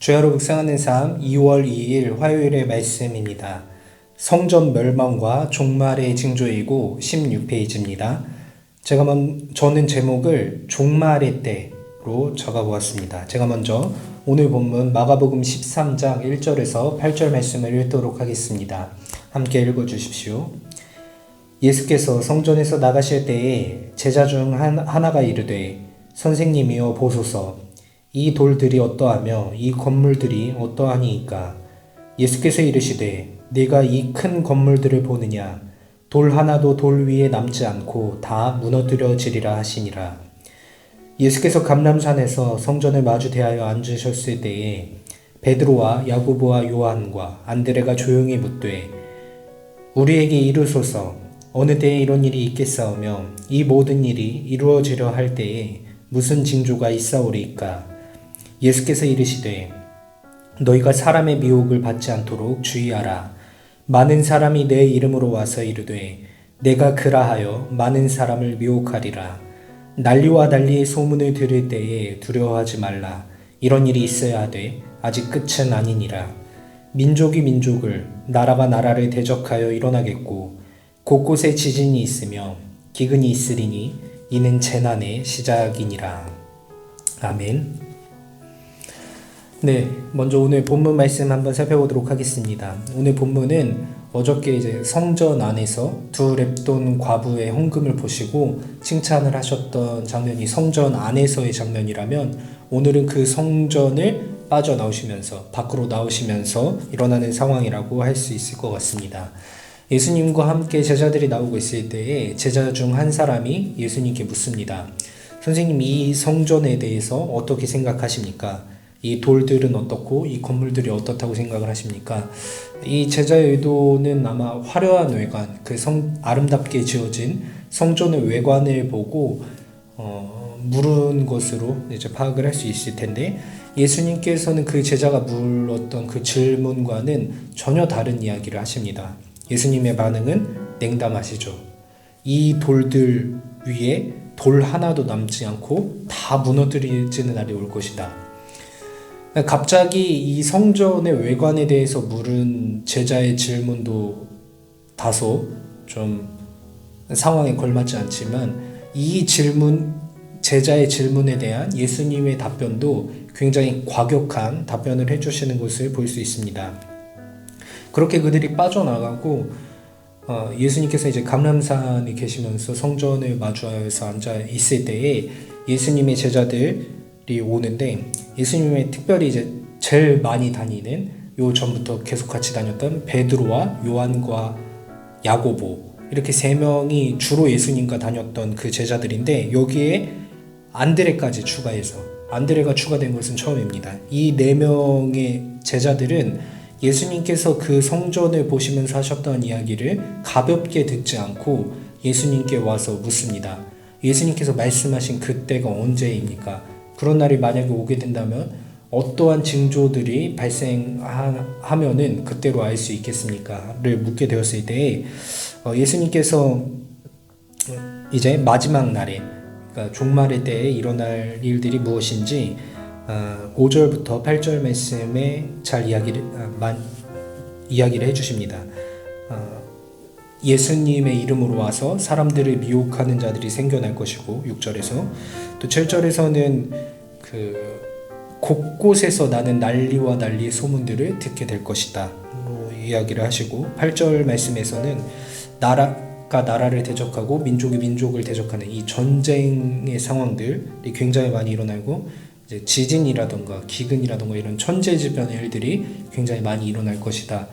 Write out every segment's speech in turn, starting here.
주야로 묵상하는 삶 2월 2일 화요일의 말씀입니다. 성전 멸망과 종말의 징조이고 16페이지입니다. 저는 제목을 종말의 때로 적어보았습니다. 제가 먼저 오늘 본문 마가복음 13장 1절에서 8절 말씀을 읽도록 하겠습니다. 함께 읽어주십시오. 예수께서 성전에서 나가실 때에 제자 중 하나가 이르되 선생님이여 보소서 이 돌들이 어떠하며 이 건물들이 어떠하니이까. 예수께서 이르시되 네가 이 큰 건물들을 보느냐. 돌 하나도 돌 위에 남지 않고 다 무너뜨려지리라 하시니라. 예수께서 감람산에서 성전을 마주 대하여 앉으셨을 때에 베드로와 야고보와 요한과 안드레가 조용히 묻되 우리에게 이르소서 어느 때에 이런 일이 있겠사오며 이 모든 일이 이루어지려 할 때에 무슨 징조가 있사오리이까. 예수께서 이르시되 너희가 사람의 미혹을 받지 않도록 주의하라. 많은 사람이 내 이름으로 와서 이르되 내가 그라하여 많은 사람을 미혹하리라. 난리와 난리의 소문을 들을 때에 두려워하지 말라. 이런 일이 있어야 하되 아직 끝은 아니니라. 민족이 민족을 나라가 나라를 대적하여 일어나겠고 곳곳에 지진이 있으며 기근이 있으리니 이는 재난의 시작이니라. 아멘. 네, 먼저 오늘 본문 말씀 한번 살펴보도록 하겠습니다. 오늘 본문은 어저께 이제 성전 안에서 두 렙돈 과부의 헌금을 보시고 칭찬을 하셨던 장면이 성전 안에서의 장면이라면 오늘은 그 성전을 빠져나오시면서 밖으로 나오시면서 일어나는 상황이라고 할 수 있을 것 같습니다. 예수님과 함께 제자들이 나오고 있을 때에 제자 중 한 사람이 예수님께 묻습니다. 선생님, 이 성전에 대해서 어떻게 생각하십니까? 이 돌들은 어떻고 이 건물들이 어떻다고 생각을 하십니까? 이 제자의 의도는 아마 화려한 외관, 아름답게 지어진 성전의 외관을 보고 물은 것으로 이제 파악을 할 수 있을 텐데 예수님께서는 그 제자가 물었던 그 질문과는 전혀 다른 이야기를 하십니다. 예수님의 반응은 냉담하시죠. 이 돌들 위에 돌 하나도 남지 않고 다 무너뜨리지는 날이 올 것이다. 갑자기 이 성전의 외관에 대해서 물은 제자의 질문도 다소 좀 상황에 걸맞지 않지만 이 제자의 질문에 대한 예수님의 답변도 굉장히 과격한 답변을 해주시는 것을 볼 수 있습니다. 그렇게 그들이 빠져나가고 예수님께서 이제 감람산에 계시면서 성전을 마주하여서 앉아 있을 때에 예수님의 제자들이 오는데 예수님의 특별히 이제 제일 많이 다니는 요 전부터 계속 같이 다녔던 베드로와 요한과 야고보 이렇게 세 명이 주로 예수님과 다녔던 그 제자들인데 여기에 안드레까지 추가해서 안드레가 추가된 것은 처음입니다. 이 네 명의 제자들은 예수님께서 그 성전을 보시면서 하셨던 이야기를 가볍게 듣지 않고 예수님께 와서 묻습니다. 예수님께서 말씀하신 그때가 언제입니까? 그런 날이 만약에 오게 된다면 어떠한 징조들이 발생하면은 그때로 알 수 있겠습니까? 를 묻게 되었을 때 예수님께서 이제 마지막 날에 그러니까 종말의 때에 일어날 일들이 무엇인지 5절부터 8절 말씀에 잘 이야기를 해주십니다. 예수님의 이름으로 와서 사람들을 미혹하는 자들이 생겨날 것이고 6절에서 또 7절에서는 그 곳곳에서 나는 난리와 난리의 소문들을 듣게 될 것이다 이야기를 하시고 8절 말씀에서는 나라가 나라를 대적하고 민족이 민족을 대적하는 이 전쟁의 상황들이 굉장히 많이 일어나고 이제 지진이라던가 기근이라던가 이런 천재지변의 일들이 굉장히 많이 일어날 것이다.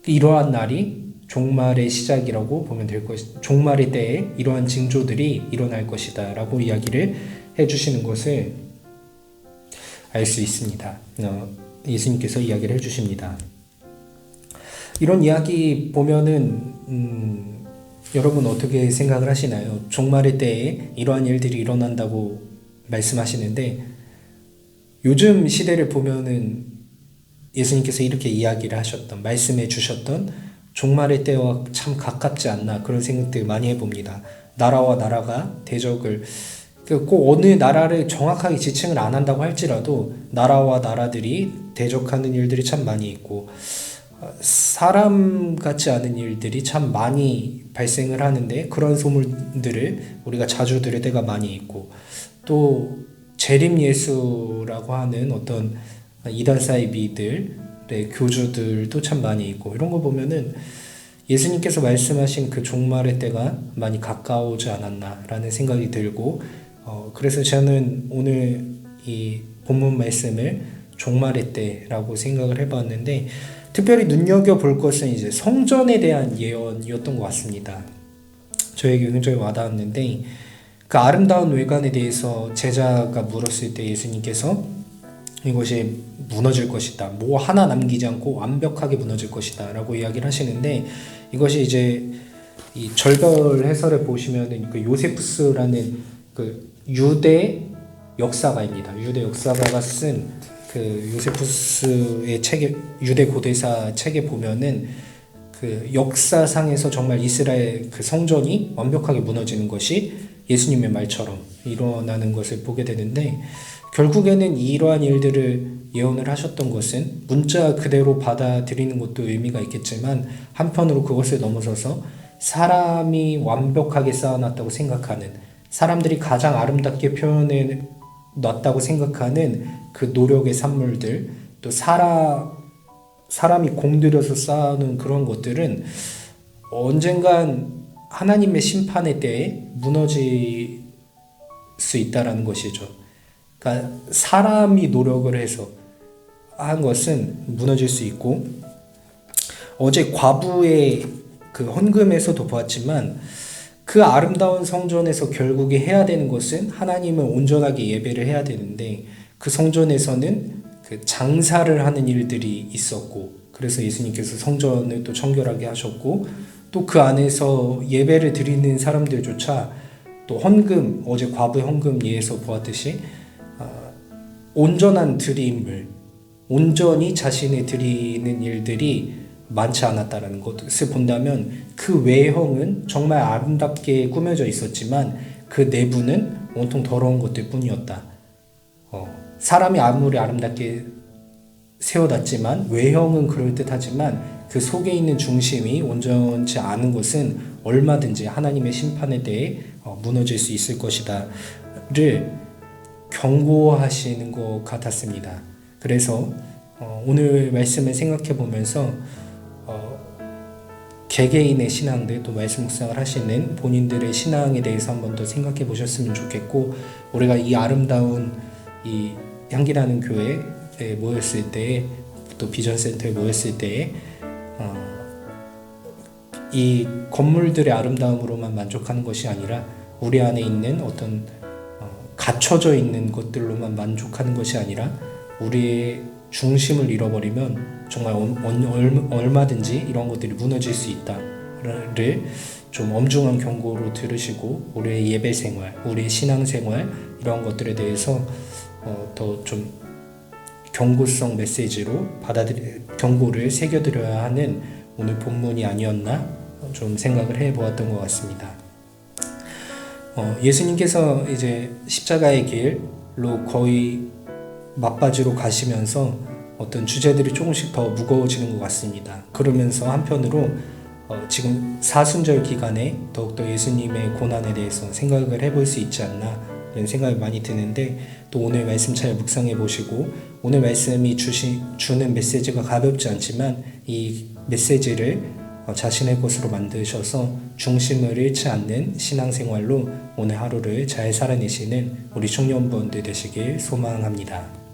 이러한 날이 종말의 시작이라고 보면 될 것이다. 종말의 때에 이러한 징조들이 일어날 것이다 라고 이야기를 해주시는 것을 알 수 있습니다. 예수님께서 이야기를 해주십니다. 이런 이야기 보면은 여러분 어떻게 생각을 하시나요? 종말의 때에 이러한 일들이 일어난다고 말씀하시는데 요즘 시대를 보면은 예수님께서 이렇게 이야기를 하셨던 말씀해 주셨던 종말의 때와 참 가깝지 않나 그런 생각들 많이 해봅니다. 나라와 나라가 대적을 꼭 어느 나라를 정확하게 지칭을 안 한다고 할지라도 나라와 나라들이 대적하는 일들이 참 많이 있고 사람 같지 않은 일들이 참 많이 발생을 하는데 그런 소문들을 우리가 자주 들을 때가 많이 있고 또 재림 예수라고 하는 어떤 이단 사이비들의 교주들도 참 많이 있고 이런 거 보면은 예수님께서 말씀하신 그 종말의 때가 많이 가까워오지 않았나라는 생각이 들고 그래서 저는 오늘 이 본문 말씀을 종말의 때라고 생각을 해봤는데 특별히 눈여겨볼 것은 이제 성전에 대한 예언이었던 것 같습니다. 저에게 굉장히 와닿았는데 그 아름다운 외관에 대해서 제자가 물었을 때 예수님께서 이것이 무너질 것이다. 뭐 하나 남기지 않고 완벽하게 무너질 것이다. 라고 이야기를 하시는데 이것이 이제 이 절별 해설을 보시면은 그 요세푸스라는 그 유대 역사가입니다. 유대 역사가가 쓴 그 요세푸스의 책에 유대 고대사 책에 보면은 그 역사상에서 정말 이스라엘 그 성전이 완벽하게 무너지는 것이 예수님의 말처럼 일어나는 것을 보게 되는데 결국에는 이러한 일들을 예언을 하셨던 것은 문자 그대로 받아들이는 것도 의미가 있겠지만 한편으로 그것을 넘어서서 사람이 완벽하게 쌓아놨다고 생각하는 사람들이 가장 아름답게 표현해 놨다고 생각하는 그 노력의 산물들 또 사람이 공들여서 쌓아놓은 그런 것들은 언젠간 하나님의 심판의 때에 무너질 수 있다라는 것이죠. 그러니까 사람이 노력을 해서 한 것은 무너질 수 있고 어제 과부의 그 헌금에서도 보았지만 그 아름다운 성전에서 결국에 해야 되는 것은 하나님을 온전하게 예배를 해야 되는데 그 성전에서는 그 장사를 하는 일들이 있었고 그래서 예수님께서 성전을 또 청결하게 하셨고 또 그 안에서 예배를 드리는 사람들조차 또 헌금 어제 과부의 헌금 예에서 보았듯이 온전한 드림을 온전히 자신의 드리는 일들이 많지 않았다라는 것을 본다면 그 외형은 정말 아름답게 꾸며져 있었지만 그 내부는 온통 더러운 것들 뿐이었다. 사람이 아무리 아름답게 세워놨지만 외형은 그럴듯하지만 그 속에 있는 중심이 온전치 않은 것은 얼마든지 하나님의 심판에 대해 무너질 수 있을 것이다를 경고하시는 것 같았습니다. 그래서 오늘 말씀을 생각해 보면서 개개인의 신앙들 또 말씀 묵상을 하시는 본인들의 신앙에 대해서 한 번 더 생각해 보셨으면 좋겠고 우리가 이 아름다운 이 향기나는 교회에 모였을 때 또 비전센터에 모였을 때에 이 건물들의 아름다움으로만 만족하는 것이 아니라 우리 안에 있는 어떤 갖춰져 있는 것들로만 만족하는 것이 아니라 우리의 중심을 잃어버리면 정말 얼마든지 이런 것들이 무너질 수 있다를 좀 엄중한 경고로 들으시고 우리의 예배 생활, 우리의 신앙 생활 이런 것들에 대해서 더 좀 경고성 메시지로 경고를 새겨드려야 하는 오늘 본문이 아니었나 좀 생각을 해보았던 것 같습니다. 예수님께서 이제 십자가의 길로 거의 막바지로 가시면서 어떤 주제들이 조금씩 더 무거워지는 것 같습니다. 그러면서 한편으로 지금 사순절 기간에 더욱더 예수님의 고난에 대해서 생각을 해볼 수 있지 않나 이런 생각이 많이 드는데 또 오늘 말씀 잘 묵상해 보시고 오늘 말씀이 주는 메시지가 가볍지 않지만 이 메시지를 자신의 것으로 만드셔서 중심을 잃지 않는 신앙생활로 오늘 하루를 잘 살아내시는 우리 청년부원들 되시길 소망합니다.